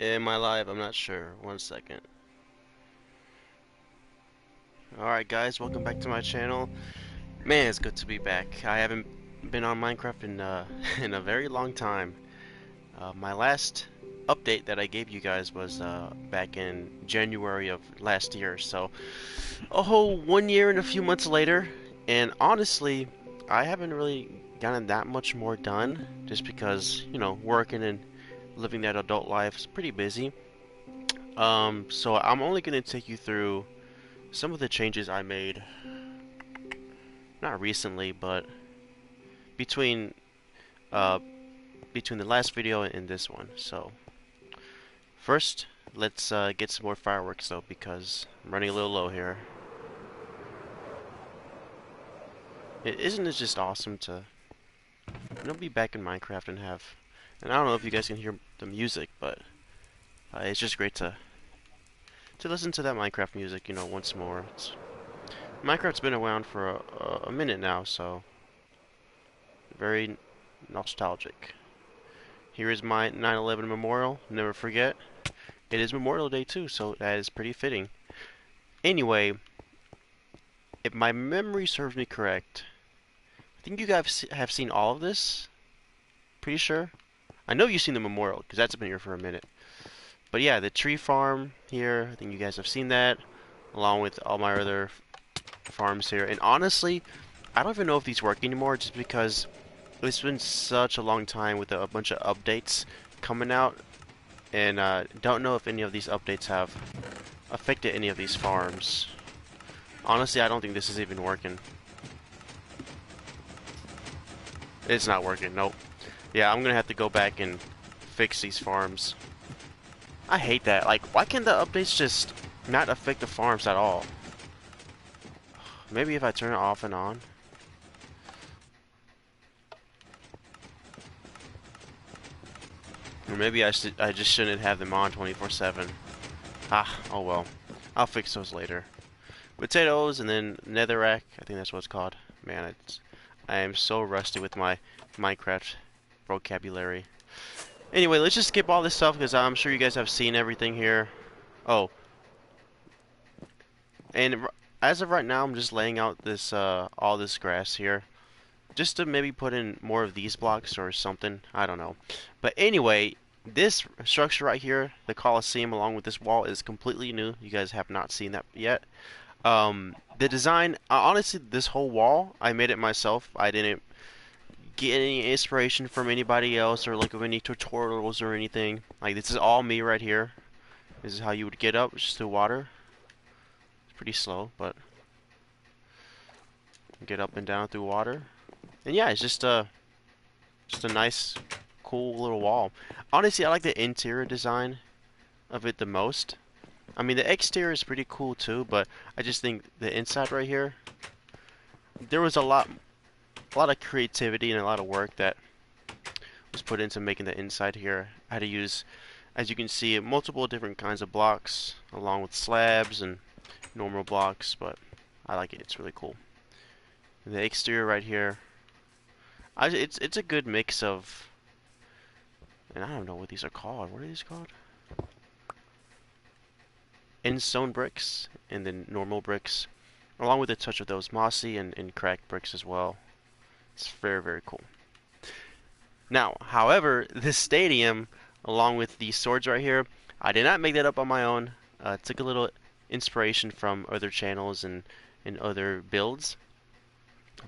Am I live? I'm not sure. One second. Alright guys, welcome back to my channel. Man, it's good to be back. I haven't been on Minecraft in in a very long time. My last update that I gave you guys was back in January of last year. So a whole 1 year and a few months later, and honestly, I haven't really gotten that much more done just because, working and living that adult life is pretty busy. So I'm only going to take you through some of the changes I made, not recently, but between uh, between the last video and this one. So first, let's get some more fireworks though, because I'm running a little low here. Isn't it just awesome to be back in Minecraft and have? And I don't know if you guys can hear the music, but it's just great to listen to that Minecraft music, once more. Minecraft's been around for a minute now, so very nostalgic. Here is my 9/11 memorial. Never forget. It is Memorial Day too, so that is pretty fitting. Anyway, if my memory serves me correct, I think you guys have seen all of this. Pretty sure. I know you've seen the memorial because that's been here for a minute. But yeah, the tree farm here. I think you guys have seen that, along with all my other farms here. And honestly, I don't even know if these work anymore, just because it's been such a long time with a bunch of updates coming out, and don't know if any of these updates have affected any of these farms. Honestly, I don't think this is even working. It's not working, nope. Yeah, I'm gonna have to go back and fix these farms. I hate that. Like, why can't the updates just not affect the farms at all? Maybe if I turn it off and on. Or maybe I just shouldn't have them on 24/7. Ah, oh well. I'll fix those later. Potatoes and then netherrack. I think that's what it's called. Man, I am so rusty with my Minecraft vocabulary. Anyway, let's just skip all this stuff because I'm sure you guys have seen everything here. Oh, and as of right now, I'm just laying out this all this grass here, just to maybe put in more of these blocks or something. I don't know. But anyway, this structure right here, the Colosseum, along with this wall, is completely new. You guys have not seen that yet. The design, honestly, this whole wall, I made it myself. I didn't get any inspiration from anybody else or like of any tutorials or anything. Like, this is all me right here. This is how you would get up, just through water. It's pretty slow, but get up and down through water. And yeah, it's just a nice, cool little wall. Honestly, I like the interior design of it the most. I mean, the exterior is pretty cool too, but I just think the inside right here, there was a lot of creativity and a lot of work that was put into making the inside here. I had to use, as you can see, multiple different kinds of blocks, along with slabs and normal blocks, but I like it. It's really cool. And the exterior right here, it's a good mix of, and I don't know what these are called. What are these called? Endstone bricks and then normal bricks, along with a touch of those mossy and cracked bricks as well. It's very, very cool. Now, however, this stadium, along with these swords right here, I did not make that up on my own. Took a little inspiration from other channels and other builds.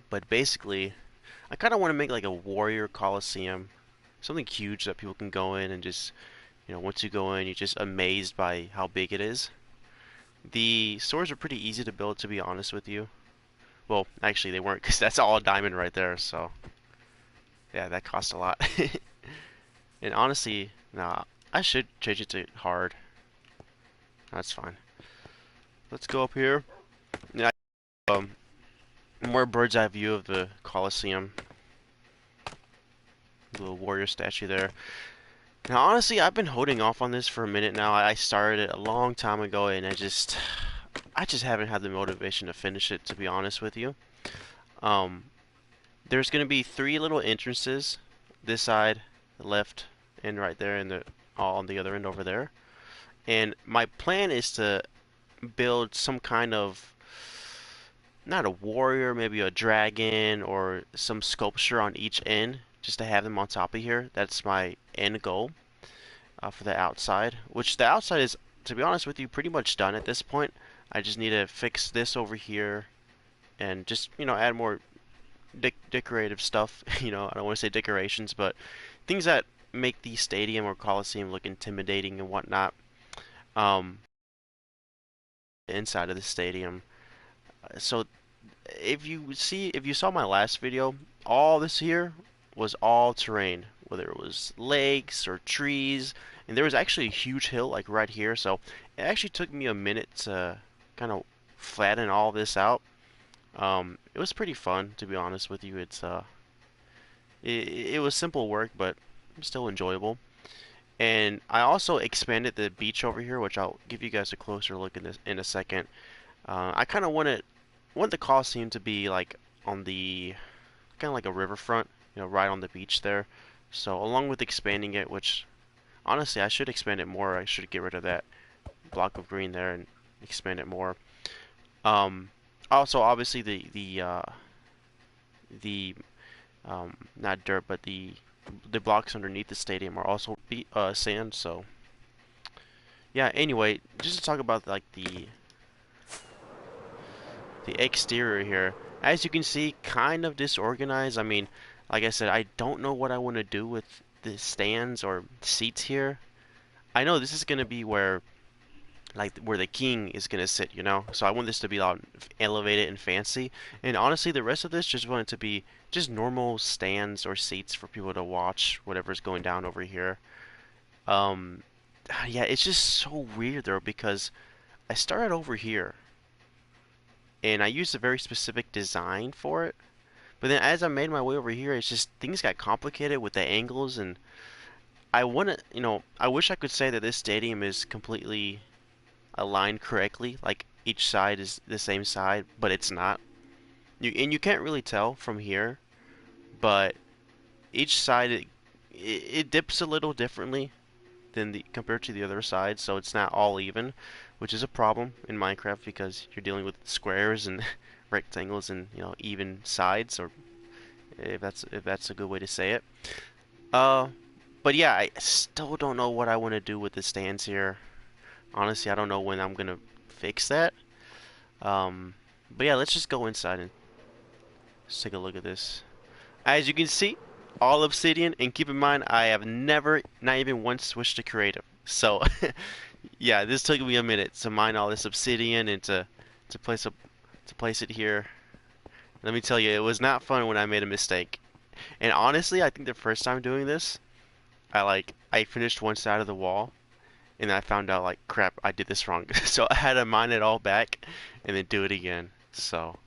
But basically, I kind of want to make like a warrior coliseum, something huge that people can go in and just, once you go in, you're just amazed by how big it is. The swords are pretty easy to build, to be honest with you. Well, actually, they weren't, because that's all diamond right there, so yeah, that cost a lot. And honestly, nah, I should change it to hard. That's fine. Let's go up here. Yeah, more bird's eye view of the Colosseum. Little warrior statue there. Now, honestly, I've been holding off on this for a minute now. I started it a long time ago, and I just haven't had the motivation to finish it, to be honest with you. Um, there's gonna be three little entrances, this side, the left, and right there, and all on the other end over there. And my plan is to build some kind of, not a warrior, maybe a dragon or some sculpture on each end, just to have them on top of here. That's my end goal for the outside, which the outside is, to be honest with you, pretty much done at this point. I just need to fix this over here and just, add more decorative stuff. I don't want to say decorations, but things that make the stadium or coliseum look intimidating and whatnot. Um, inside of the stadium. So if you saw my last video, all this here was all terrain, whether it was lakes or trees, and there was actually a huge hill like right here. So it actually took me a minute to kind of flatten all this out. It was pretty fun, to be honest with you. It was simple work, but still enjoyable. And I also expanded the beach over here, which I'll give you guys a closer look in this in a second. I kind of want the Coliseum to be like on the kind of like a riverfront, right on the beach there. So along with expanding it, which honestly I should expand it more. I should get rid of that block of green there and expand it more. Um, Also, obviously the not dirt, but the blocks underneath the stadium are also sand. So yeah. Anyway, just to talk about like the exterior here, as you can see, kind of disorganized. I mean, like I said, I don't know what I want to do with the stands or seats here. I know this is gonna be where like where the king is gonna sit, So I want this to be all elevated and fancy. And honestly, the rest of this just want it to be just normal stands or seats for people to watch whatever's going down over here. Um, yeah, it's just so weird though because I started over here and I used a very specific design for it. But then as I made my way over here, it's just things got complicated with the angles and I want to, I wish I could say that this stadium is completely aligned correctly, like each side is the same side, but it's not. And you can't really tell from here, but each side it dips a little differently than the compared to the other side, so it's not all even, which is a problem in Minecraft because you're dealing with squares and rectangles and even sides, or if that's a good way to say it. Uh, but yeah, I still don't know what I want to do with the stands here. Honestly, I don't know when I'm gonna fix that. Um, but yeah, let's just go inside and let's take a look at this. As you can see, all obsidian, and keep in mind, I have never, not even once, switched to creative. So, yeah, this took me a minute to mine all this obsidian and to place it here. Let me tell you, it was not fun when I made a mistake. And honestly, I think the first time doing this, I finished one side of the wall, and I found out like crap, I did this wrong. So I had to mine it all back and then do it again. So.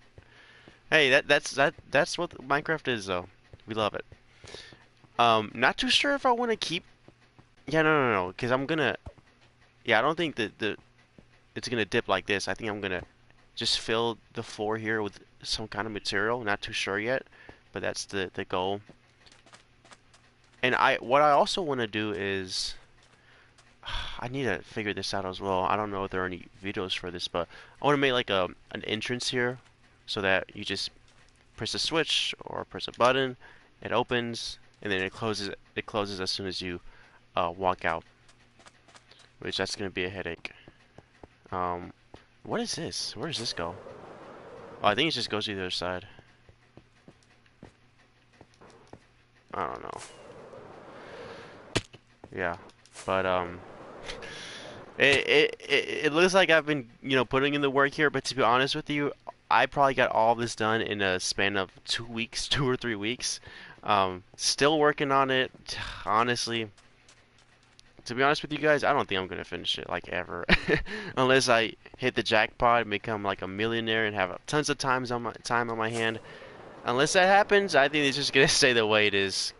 Hey, that's what Minecraft is though. We love it. Not too sure if I want to keep. Yeah, no, because I'm gonna. Yeah, I don't think that it's gonna dip like this. I think I'm gonna just fill the floor here with some kind of material. Not too sure yet, but that's the goal. And what I also want to do is I need to figure this out as well. I don't know if there are any videos for this, but I want to make like an entrance here so that you just press a switch or press a button, it opens, and then it closes. It closes as soon as you walk out, which that's gonna be a headache. Um, what is this? Where does this go? Oh, I think it just goes to the other side. I don't know. Yeah, but it looks like I've been putting in the work here, but to be honest with you, I probably got all this done in a span of 2 weeks, 2 or 3 weeks. Still working on it. Honestly, to be honest with you guys, I don't think I'm gonna finish it like ever, unless I hit the jackpot and become like a millionaire and have tons of time on my hand. Unless that happens, I think it's just gonna stay the way it is.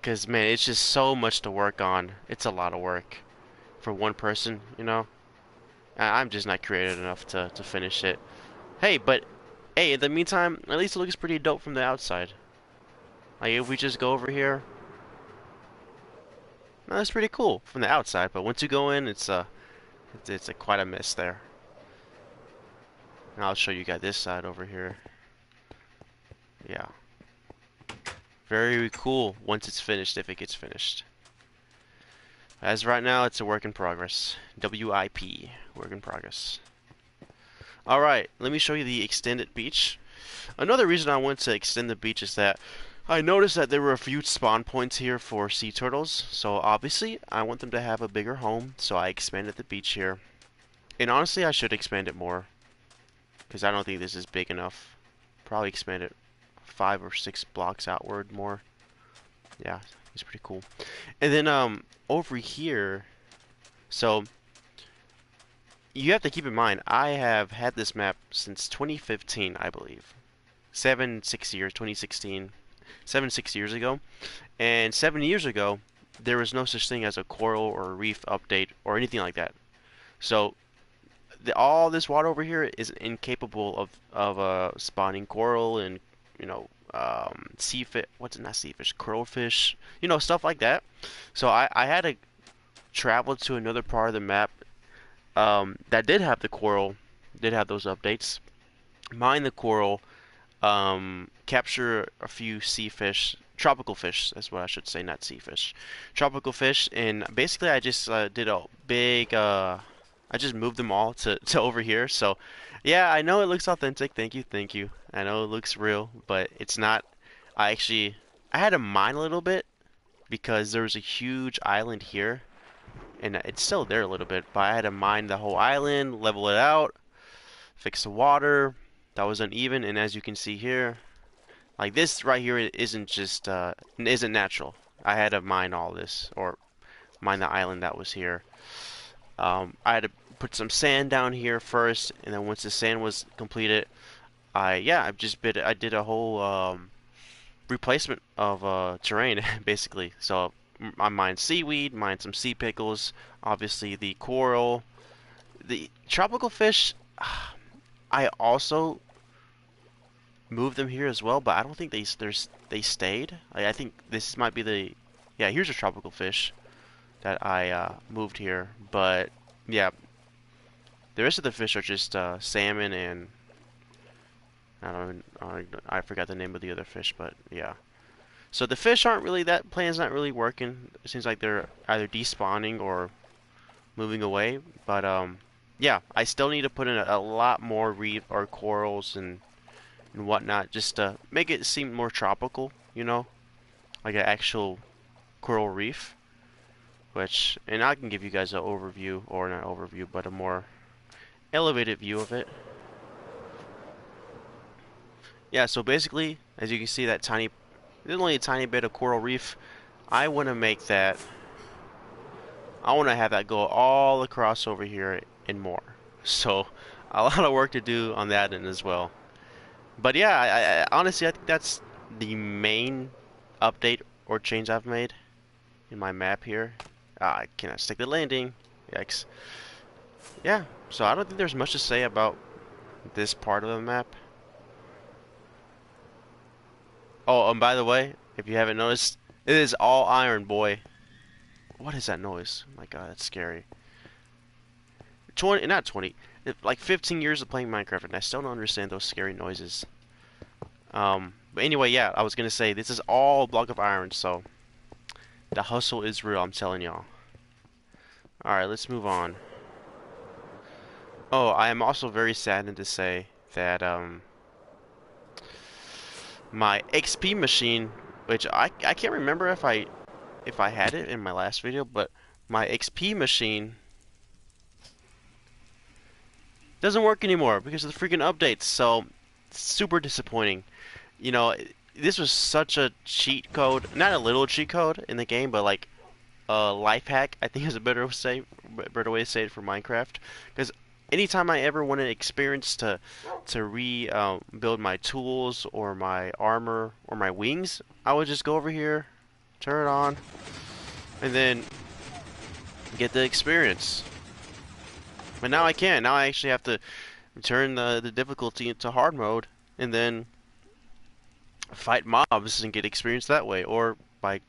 Cause man, it's just so much to work on. It's a lot of work for one person. I'm just not creative enough to finish it. Hey, but hey, in the meantime, at least it looks pretty dope from the outside. Like if we just go over here, That's pretty cool from the outside, but once you go in, it's a quite a mess there. And I'll show you guys this side over here. Yeah, very cool once it's finished, if it gets finished. As right now, it's a work in progress. WIP, work in progress. Alright, let me show you the extended beach. Another reason I want to extend the beach is that I noticed that there were a few spawn points here for sea turtles, so obviously I want them to have a bigger home, so I expanded the beach here. And honestly, I should expand it more, because I don't think this is big enough. Probably expand it 5 or 6 blocks outward more. Yeah, it's pretty cool. And then over here, so you have to keep in mind, I have had this map since 2015, I believe. 6 years, 2016. 6 years ago. And 7 years ago, there was no such thing as a coral or a reef update or anything like that. So all this water over here is incapable of spawning coral and, you know, sea fish. What's it, not sea fish? Curlfish. You know, stuff like that. So I had to travel to another part of the map that did have the coral, did have those updates. Mine the coral, capture a few sea fish, tropical fish, that's what I should say, not sea fish. Tropical fish, and basically I just did a big, I just moved them all to over here. So, yeah, I know it looks authentic. Thank you, thank you. I know it looks real, but it's not. I had to mine a little bit because there was a huge island here, and it's still there a little bit, but I had to mine the whole island, level it out, fix the water. That was uneven, and as you can see here, like this right here isn't just isn't natural. I had to mine all this, or mine the island that was here. I had to put some sand down here first, and then once the sand was completed, I did a whole replacement of terrain basically. So I mined seaweed, mined some sea pickles, obviously the coral, the tropical fish. I also moved them here as well, but I don't think they stayed. I think this might be the, yeah, here's a tropical fish that I moved here, but yeah, the rest of the fish are just salmon and I forgot the name of the other fish, but yeah. So the fish aren't really, that plan's not really working. It seems like they're either despawning or moving away, but yeah, I still need to put in a lot more reef or corals and whatnot, just to make it seem more tropical, you know, like an actual coral reef. Which, and I can give you guys an overview, or not overview, but a more elevated view of it. Yeah, so basically, as you can see, that tiny, there's only a tiny bit of coral reef. I want to make that, I want to have that go all across over here and more. So, a lot of work to do on that end as well. But yeah, honestly, I think that's the main update or change I've made in my map here. I cannot stick the landing. Yikes. Yeah, so I don't think there's much to say about this part of the map. Oh, and by the way, if you haven't noticed, it is all iron, boy. What is that noise? Oh my god, that's scary. 20, not 20, like 15 years of playing Minecraft, and I still don't understand those scary noises. But anyway, yeah, I was gonna say, this is all a block of iron, so the hustle is real, I'm telling y'all. Alright, let's move on. Oh, I am also very saddened to say that, my XP machine, which I can't remember if I had it in my last video, but my XP machine doesn't work anymore because of the freaking updates, so super disappointing. You know, this was such a cheat code, not a little cheat code in the game, but like a life hack, I think is a better way to say it for Minecraft. Because anytime I ever wanted experience to rebuild my tools or my armor or my wings, I would just go over here, turn it on, and then get the experience. But now I can't. Now I actually have to turn the difficulty into hard mode and then fight mobs and get experience that way, or by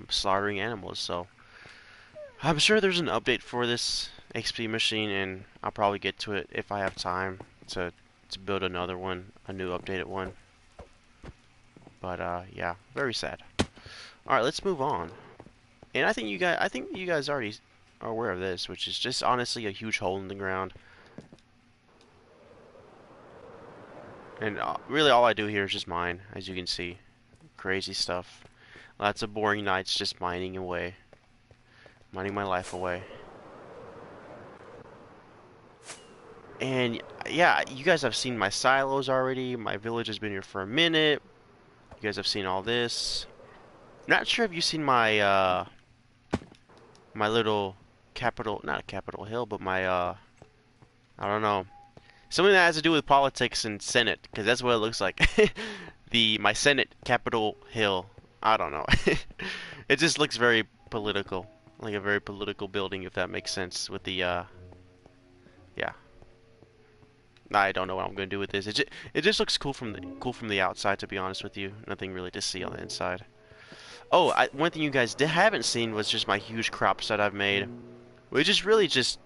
slaughtering animals. So I'm sure there's an update for this XP machine, and I'll probably get to it if I have time to build another one, a new updated one. But yeah, very sad. All right, let's move on. And I think you guys already are aware of this, which is just honestly a huge hole in the ground. And really, all I do here is just mine, as you can see. Crazy stuff. Lots of boring nights just mining away, mining my life away. And yeah, you guys have seen my silos already. My village has been here for a minute. You guys have seen all this. Not sure if you've seen my my little capital, not a Capitol Hill, but my I don't know, something that has to do with politics and Senate, because that's what it looks like. My Senate Capitol Hill. I don't know. It just looks very political, like a very political building, if that makes sense. With the yeah. I don't know what I'm gonna do with this. It just looks cool from the outside, to be honest with you. Nothing really to see on the inside. Oh, one thing you guys haven't seen was just my huge crops that I've made, which is really just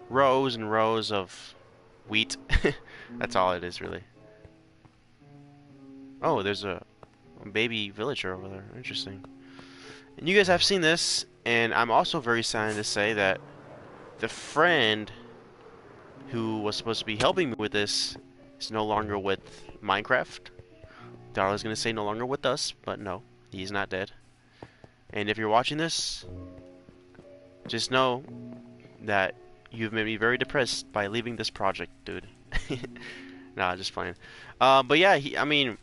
rows and rows of wheat. That's all it is, really. Oh, there's a baby villager over there. Interesting. And you guys have seen this, and I'm also very sad to say that the friend who was supposed to be helping me with this is no longer with Minecraft. Thought I was going to say no longer with us, but no, he's not dead. And if you're watching this, just know that you've made me very depressed by leaving this project, dude. Nah, just playing. But yeah, I mean,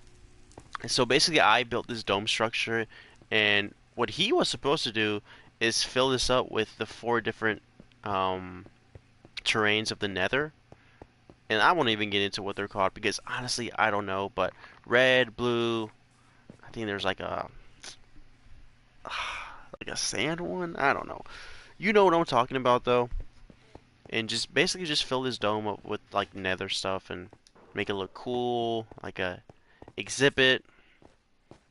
so basically I built this dome structure, and what he was supposed to do is fill this up with the 4 different terrains of the Nether. And I won't even get into what they're called because honestly I don't know, but red, blue, I think there's like a sand one, I don't know. You know what I'm talking about though. And just basically just fill this dome up with like Nether stuff and make it look cool, like a exhibit.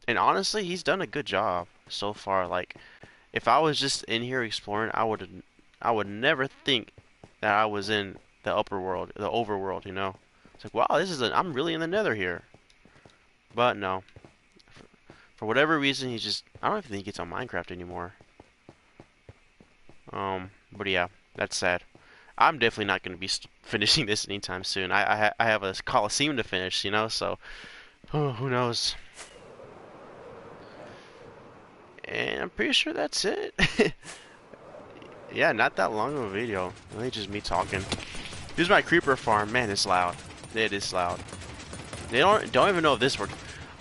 And honestly, he's done a good job so far. Like if I was just in here exploring, I would never think that I was in the upper world, the overworld, you know. It's like, wow, I'm really in the Nether here. But no. For whatever reason, I don't even think it's on Minecraft anymore. But yeah, that's sad. I'm definitely not going to be finishing this anytime soon. I have a Coliseum to finish, you know, so who knows. And I'm pretty sure that's it. Yeah, not that long of a video. Really just me talking. Here's my creeper farm. Man, it's loud. It is loud. They don't even know if this works.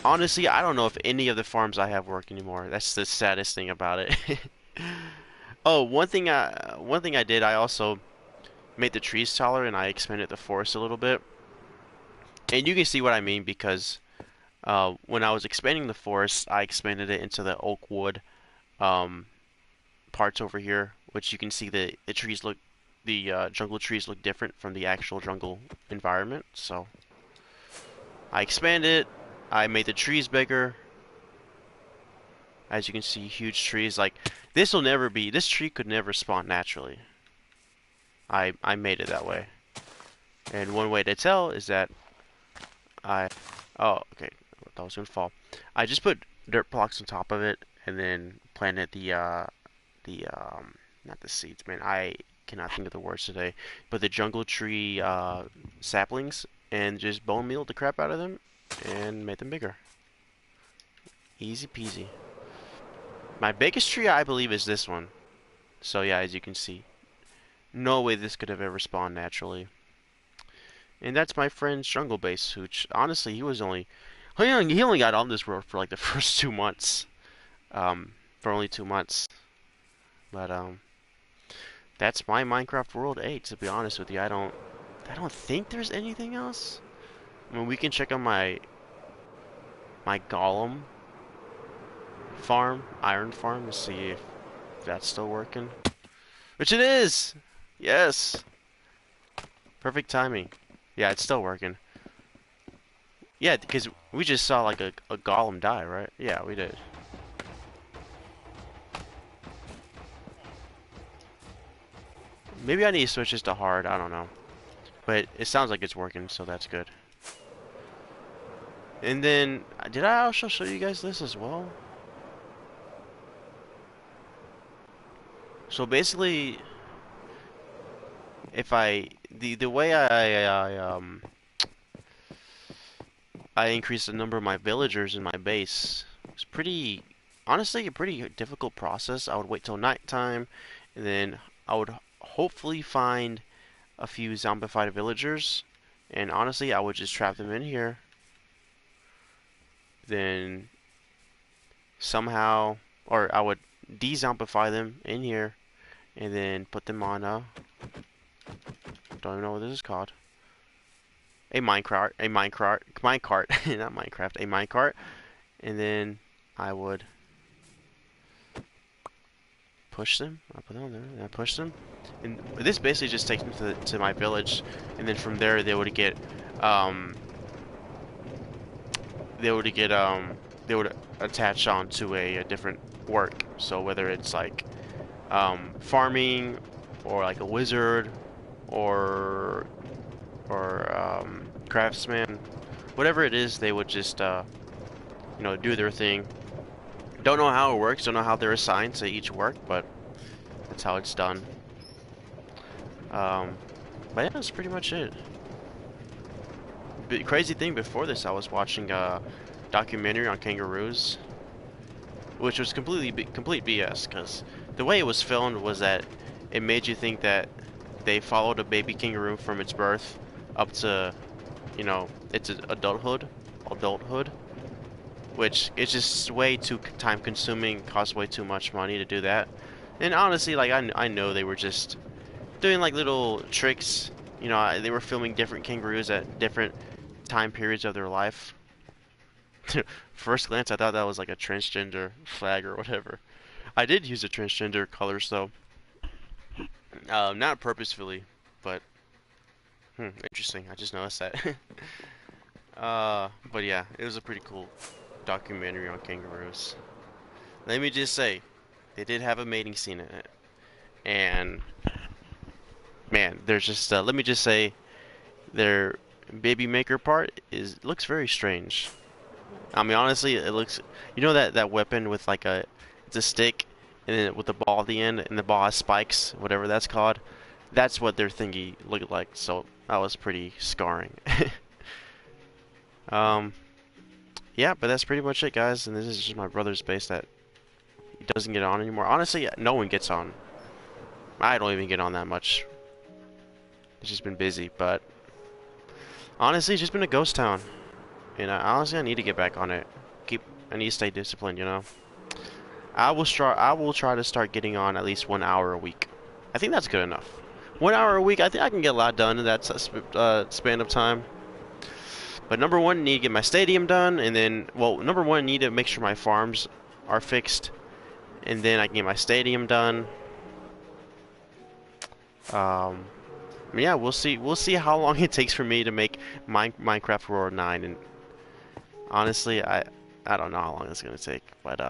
Honestly, I don't know if any of the farms I have work anymore. That's the saddest thing about it. Oh, one thing I did, I also made the trees taller and I expanded the forest a little bit. And you can see what I mean because when I was expanding the forest, I expanded it into the oak wood parts over here, which you can see the jungle trees look different from the actual jungle environment. So I expanded, I made the trees bigger. As you can see, huge trees. Like this tree could never spawn naturally. I made it that way. And one way to tell is that oh, okay, I thought it was gonna fall. I just put dirt blocks on top of it and then planted not the seeds, man. I cannot think of the words today, but the jungle tree saplings, and just bone mealed the crap out of them and made them bigger. Easy peasy. My biggest tree, I believe, is this one. So yeah, as you can see, no way this could have ever spawned naturally. And that's my friend's jungle base, which honestly he only got on this world for like the first 2 months. For only 2 months. But that's my Minecraft World 8, to be honest with you. I don't think there's anything else. I mean, we can check on my golem farm, iron farm, to see if that's still working. Which it is! Yes! Perfect timing. Yeah, it's still working. Yeah, because we just saw like a golem die, right? Yeah, we did. Maybe I need to switch this to hard, I don't know. But it sounds like it's working, so that's good. And then, did I also show you guys this as well? So basically, if the way I increase the number of my villagers in my base, it's pretty, honestly, a pretty difficult process. I would wait till nighttime, and then I would hopefully find a few zombified villagers, and honestly, I would just trap them in here. Then somehow, or I would de-zombify them in here, and then put them on don't even know what this is called. A minecart, not Minecraft, a minecart, and then I would push them. I put them on there, and I push them, and this basically just takes them to my village, and then from there they would get, they would attach on to a different work. So whether it's like farming, or like a wizard, or craftsman, whatever it is, they would just you know, do their thing. Don't know how it works, don't know how they're assigned to each work, but that's how it's done. But yeah, that's pretty much it. The crazy thing, before this I was watching a documentary on kangaroos, which was complete BS, because the way it was filmed was that it made you think that they followed a baby kangaroo from its birth up to, you know, its adulthood, which is just way too time consuming, costs way too much money to do that. And honestly, like, I know they were just doing like little tricks, you know, they were filming different kangaroos at different time periods of their life. First glance, I thought that was like a transgender flag or whatever. I did use the transgender colors though. Not purposefully, but interesting. I just noticed that. But yeah, it was a pretty cool documentary on kangaroos. Let me just say, they did have a mating scene in it, and man, there's just let me just say, their baby maker part looks very strange. I mean, honestly, it looks, you know, that weapon with like it's a stick, and then with the ball at the end, and the ball has spikes, whatever that's called. That's what their thingy looked like. So that was pretty scarring. Yeah, but that's pretty much it, guys. And this is just my brother's base that he doesn't get on anymore. Honestly, no one gets on. I don't even get on that much. It's just been busy, but honestly, it's just been a ghost town. And honestly, I need to get back on it. I need to stay disciplined, you know. I will try to start getting on at least 1 hour a week. I think that's good enough. 1 hour a week, I think I can get a lot done in that span of time. But number one, I need to get my stadium done, and then, well, number one, I need to make sure my farms are fixed, and then I can get my stadium done. Yeah, we'll see. We'll see how long it takes for me to make Minecraft World 9, and honestly, I don't know how long it's gonna take. But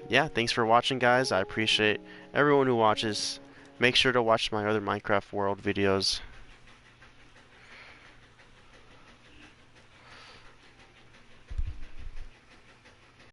yeah, thanks for watching, guys. I appreciate everyone who watches. Make sure to watch my other Minecraft World videos.